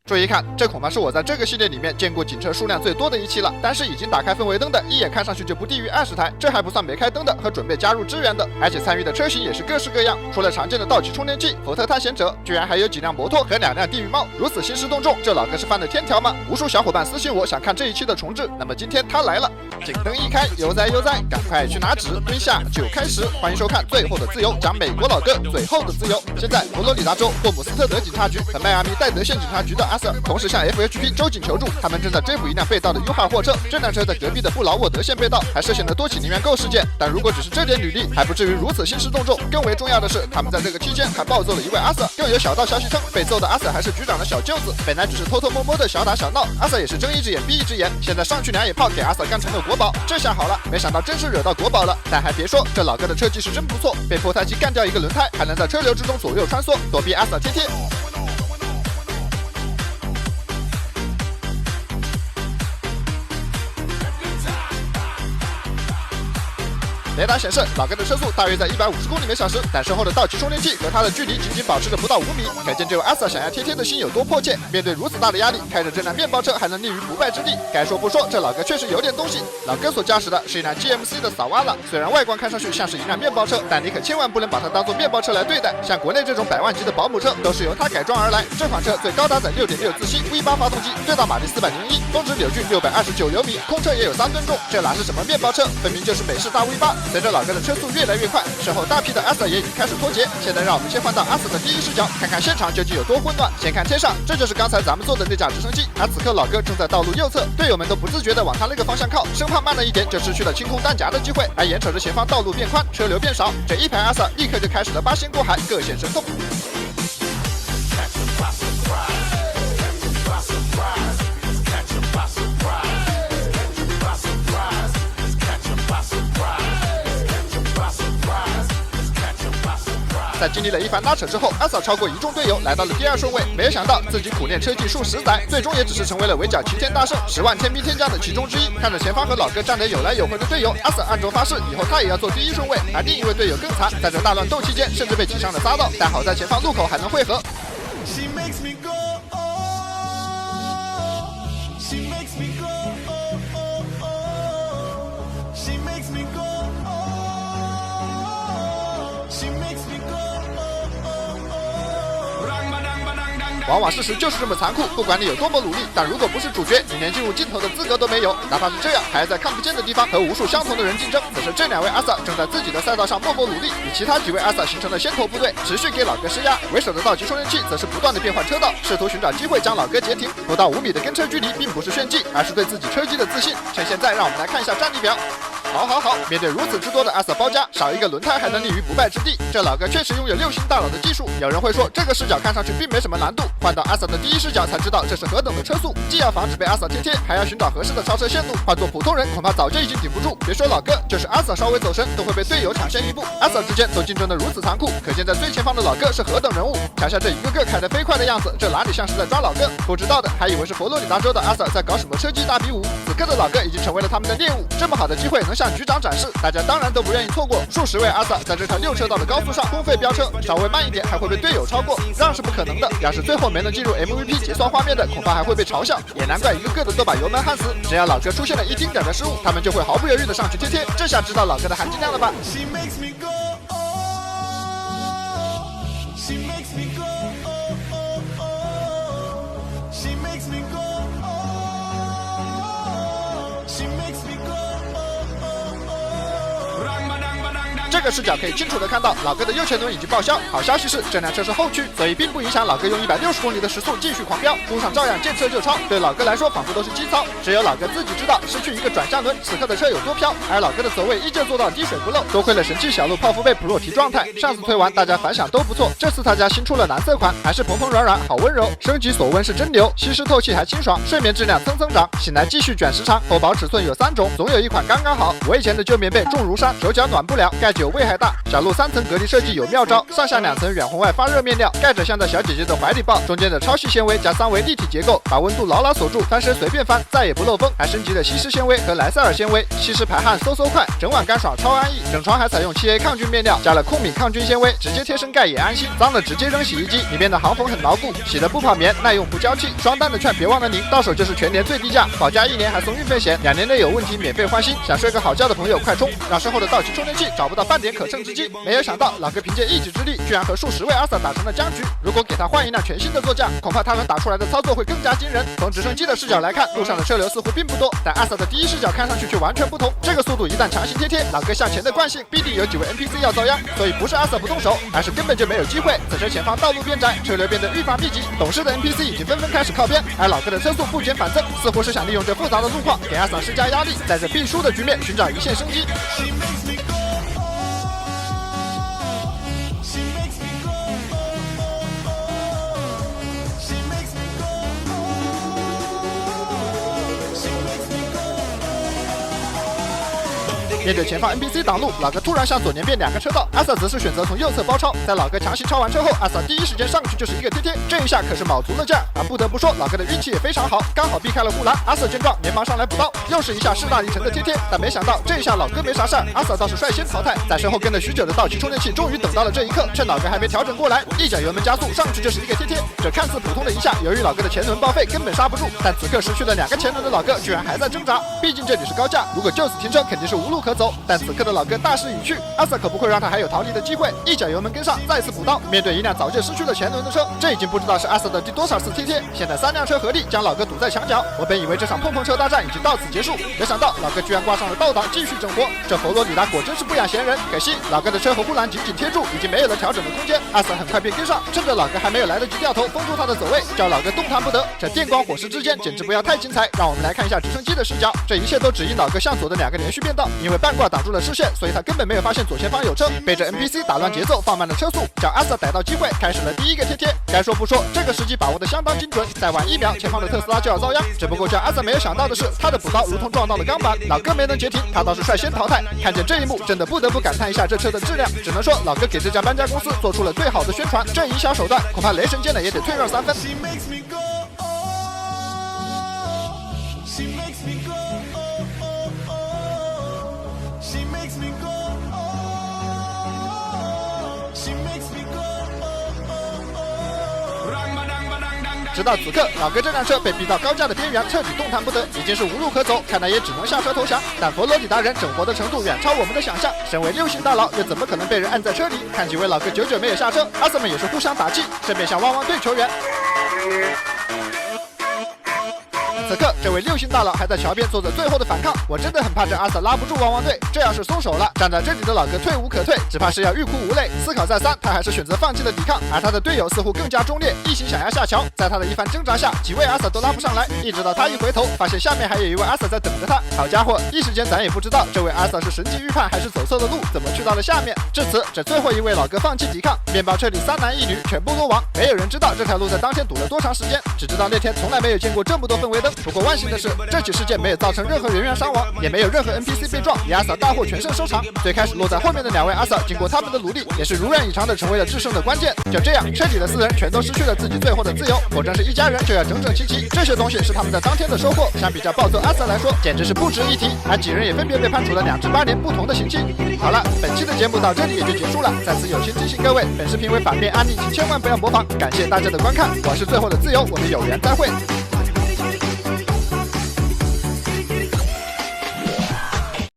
注意看，这恐怕是我在这个系列里面见过警车数量最多的一期了。但是已经打开氛围灯的，一眼看上去就不低于20台，这还不算没开灯的和准备加入支援的，而且参与的车型也是各式各样。除了常见的道奇充电器、福特探险者，居然还有几辆摩托和2辆地狱猫，如此兴师动众，这老哥是犯了天条吗？无数小伙伴私信我想看这一期的重置，那么今天他来了。警灯一开，悠哉悠哉，赶快去拿纸，蹲下就开始。欢迎收看《最后的自由》，讲美国老哥最后的自由。现在佛罗里达州霍姆斯特德警察局和迈阿密戴德县警察局的阿 Sir 同时向 FHP 州警求助，他们正在追捕一辆被盗的 U 号货车。这辆车在隔壁的布劳沃德县被盗，还涉嫌了多起零元购事件。但如果只是这点履历，还不至于如此兴师动众。更为重要的是，他们在这个期间还暴揍了一位阿 Sir。更有小道消息称，被揍的阿 Sir 还是局长的小舅子。本来只是偷偷摸摸的小打小闹，阿 Sir 也是睁一只眼闭一只眼。现在上去2野炮给阿 Sir 干成了国宝，这下好了，没想到真是惹到国宝了。但还别说，这老哥的车技是真不错，被破胎机干掉一个轮胎，还能在车流之中左右穿梭，躲避阿 Sir 贴贴。雷达显示，老哥的车速大约在150公里每小时，但身后的道奇充电器和他的距离仅仅保持着不到5米，可见这位阿 Sir 想要贴贴的心有多迫切。面对如此大的压力，开着这辆面包车还能立于不败之地，该说不说，这老哥确实有点东西。老哥所驾驶的是一辆 GMC 的萨瓦拉，虽然外观看上去像是一辆面包车，但你可千万不能把它当做面包车来对待。像国内这种100万级的保姆车，都是由它改装而来。这款车最高搭载 6.6 自吸 V8 发动机，最大马力401，峰值扭矩629牛米，空车也有3吨重。这哪是什么面包车，分明就是美式大 V8。随着老哥的车速越来越快，身后大批的阿 Sir 也已经开始脱节。现在让我们先换到阿 Sir 的第一视角，看看现场究竟有多混乱。先看天上，这就是刚才咱们坐的那架直升机，而此刻老哥正在道路右侧，队友们都不自觉地往他那个方向靠，生怕慢了一点就失去了清空弹夹的机会。而眼瞅着前方道路变宽，车流变少，这一排阿 Sir 立刻就开始了八仙过海，各显神通。在经历了一番拉扯之后，阿 Sir 超过一众队友来到了第2顺位。没有想到自己苦练车技数10载，最终也只是成为了围剿齐天大圣10万天兵天将的其中之一。看着前方和老哥战得有来有回的队友，阿 Sir 暗中发誓，以后他也要做第1顺位。而另一位队友更惨，在这大乱斗期间，甚至被挤上了匝道，但好在前方路口还能汇合。往往事实就是这么残酷，不管你有多么努力，但如果不是主角，你连进入镜头的资格都没有。哪怕是这样，还要在看不见的地方和无数相同的人竞争。此时这2位阿 Sir 正在自己的赛道上默默努力，与其他几位阿 Sir 形成了先头部队，持续给老哥施压。为首的道奇充电器则是不断的变换车道，试图寻找机会将老哥截停。不到5米的跟车距离并不是炫技，而是对自己车技的自信。趁现在，让我们来看一下战力表。好，面对如此之多的阿 Sir 包夹，少一个轮胎还能立于不败之地，这老哥确实拥有6星大佬的技术。有人会说这个视角看上去并没什么难度，换到阿 Sir 的第一视角才知道这是何等的车速，既要防止被阿 Sir 贴贴，还要寻找合适的超车线路。换做普通人恐怕早就已经顶不住，别说老哥，就是阿 Sir 稍微走神都会被队友抢先一步。阿 Sir 之间都竞争得如此残酷，可见在最前方的老哥是何等人物。瞧瞧这一个个开得飞快的样子，这哪里像是在抓老哥？不知道的还以为是佛罗里达州的阿 Sir 在搞什么车技大比武。此刻的老哥已经成为了他们的猎物，这么好的机会能向局长展示，大家当然都不愿意错过。数十位阿 Sir 在这条6车道的高速上公费飙车，稍微慢一点还会被队友超过，让是不可能的。要是最后没能进入 MVP 结算画面的，恐怕还会被嘲笑。也难怪一个个的都把油门焊死，只要老哥出现了一丁点的失误，他们就会毫不犹豫的上去贴贴。这下知道老哥的含金量了吧？这个视角可以清楚的看到，老哥的右前轮已经报销。好消息是，这辆车是后驱，所以并不影响老哥用160公里的时速继续狂飙，路上照样见车就超。对老哥来说，仿佛都是机操。只有老哥自己知道，失去一个转向轮，此刻的车有多飘。而老哥的走位依旧做到滴水不漏，多亏了神器小路泡芙贝 Pro 提状态。上次推完，大家反响都不错。这次他家新出了蓝色款，还是蓬蓬软软，好温柔。升级锁温是真牛，吸湿透气还清爽，睡眠质量蹭蹭涨。醒来继续卷时长，厚薄尺寸有3种，总有一款刚刚好。我以前的旧棉被重如山，手脚暖不了，盖久有危害大。小路3层隔离设计有妙招，上下2层远红外发热面料盖着像在小姐姐的怀里抱，中间的超细纤维加3维立体结构，把温度牢牢锁住，翻身随便翻，再也不漏风。还升级了吸湿纤维和莱赛尔纤维，吸湿排汗嗖嗖快，整晚干爽超安逸。整床还采用7A 抗菌面料，加了控敏抗菌纤维，直接贴身盖也安心。脏了直接扔洗衣机，里面的行缝很牢固，洗的不跑棉，耐用不娇气。双单的券别忘了领，到手就是全年最低价，保价1年还送运费险，2年内有问题免费换新。想睡个好觉的朋友快冲，让身后的道奇充电器找不到半点可乘之机。没有想到老哥凭借一己之力，居然和数十位阿 Sa 打成了僵局。如果给他换一辆全新的座驾，恐怕他们打出来的操作会更加惊人。从直升机的视角来看，路上的车流似乎并不多，但阿 Sa 的第一视角看上去却完全不同。这个速度一旦强行贴，老哥向前的惯性必定有几位 NPC 要遭殃，所以不是阿 Sa 不动手，而是根本就没有机会。此时前方道路变窄，车流变得愈发密集，懂事的 NPC 已经纷纷开始靠边，而老哥的车速不减反增，似乎是想利用这复杂的路况给阿 Sa 施加压力，在这必输的局面寻找一线生机。面对前方 NPC 挡路，老哥突然向左连变2个车道，阿 Sa 则是选择从右侧包抄。在老哥强行超完车后，阿 Sa 第一时间上去就是一个贴，这一下可是卯足了劲儿啊！不得不说，老哥的运气也非常好，刚好避开了护栏。阿 Sa 见状连忙上来补刀，又是一下势大力沉的贴，但没想到这一下老哥没啥事儿，阿 Sa 倒是率先淘汰。在身后跟了许久的道奇充电器终于等到了这一刻，趁老哥还没调整过来，一脚油门加速上去就是一个贴，这看似普通的一下，由于老哥的前轮报废根本刹不住，但此刻失去了2个前轮的老哥居然还在挣扎，毕竟这里是高架，如果就此停车肯定是无路可走。但此刻的老哥大势已去，阿 Sa 可不会让他还有逃离的机会，一脚油门跟上，再次补刀。面对一辆早就失去了前轮的车，这已经不知道是阿 Sa 的第多少次贴，现在3辆车合力将老哥堵在墙角。我本以为这场碰碰车大战已经到此结束，没想到老哥居然挂上了倒档继续整活，这佛罗里达果真是不养闲人。可惜老哥的车和护栏紧紧贴住，已经没有了调整的空间。阿 Sa 很快便跟上，趁着老哥还没有来得及掉头封住他的走位，叫老哥动弹不得。这电光火石之间简直不要太精彩，让我们来看一下直升机的视角。这一切都只因老哥向左的2个连续变道，因为半挂挡住了视线，所以他根本没有发现左前方有车，被这 NPC 打乱节奏，放慢了车速，叫阿 Sa 逮到机会，开始了第一个贴。该说不说，这个时机把握的相当精准，再晚1秒，前方的特斯拉就要遭殃。只不过叫阿 Sa 没有想到的是，他的补刀如同撞到了钢板，老哥没能截停，他倒是率先淘汰。看见这一幕，真的不得不感叹一下这车的质量，只能说老哥给这家搬家公司做出了最好的宣传，这营销手段恐怕雷神见了也得退让3分。直到此刻，老哥这辆车被逼到高架的边缘，彻底动弹不得，已经是无路可走，看来也只能下车投降。但佛罗里达人整活的程度远超我们的想象，身为6星大佬，又怎么可能被人按在车里？看几位老哥久久没有下车，阿 Sa 们也是互相打气，顺便向汪汪队求援。此刻，这位6星大佬还在桥边做着最后的反抗，我真的很怕这阿 Sa 拉不住汪汪队，这要是松手了，站在这里的老哥退无可退，只怕是要欲哭无泪。思考再三，他还是选择放弃了抵抗，而他的队友似乎更加忠烈，一心想要下桥。在他的一番挣扎下，几位阿 Sa 都拉不上来，一直到他一回头，发现下面还有一位阿 Sa 在等着他。好家伙，一时间咱也不知道这位阿 Sa 是神机预判还是走错了路，怎么去到了下面。至此，这最后一位老哥放弃抵抗，面包车里3男1女全部落网。没有人知道这条路在当天堵了多长时间，只知道那天从来没有见过这么多氛围灯。不过万幸的是，这起事件没有造成任何人员伤亡，也没有任何 NPC 被撞，阿 Sa 大获全胜收场。最开始落在后面的2位阿 Sa 经过他们的努力，也是如愿以偿的成为了制胜的关键。就这样，车里的4人全都失去了自己最后的自由，果真是一家人就要整整齐齐。这些东西是他们在当天的收获，相比较暴走阿 Sa 来说，简直是不值一提。而几人也分别被判处了2至8年不同的刑期。好了，本期的节目到这里也就结束了。再次友情提醒各位，本视频为反面案例，请千万不要模仿。感谢大家的观看，我是最后的自由，我们有缘再会。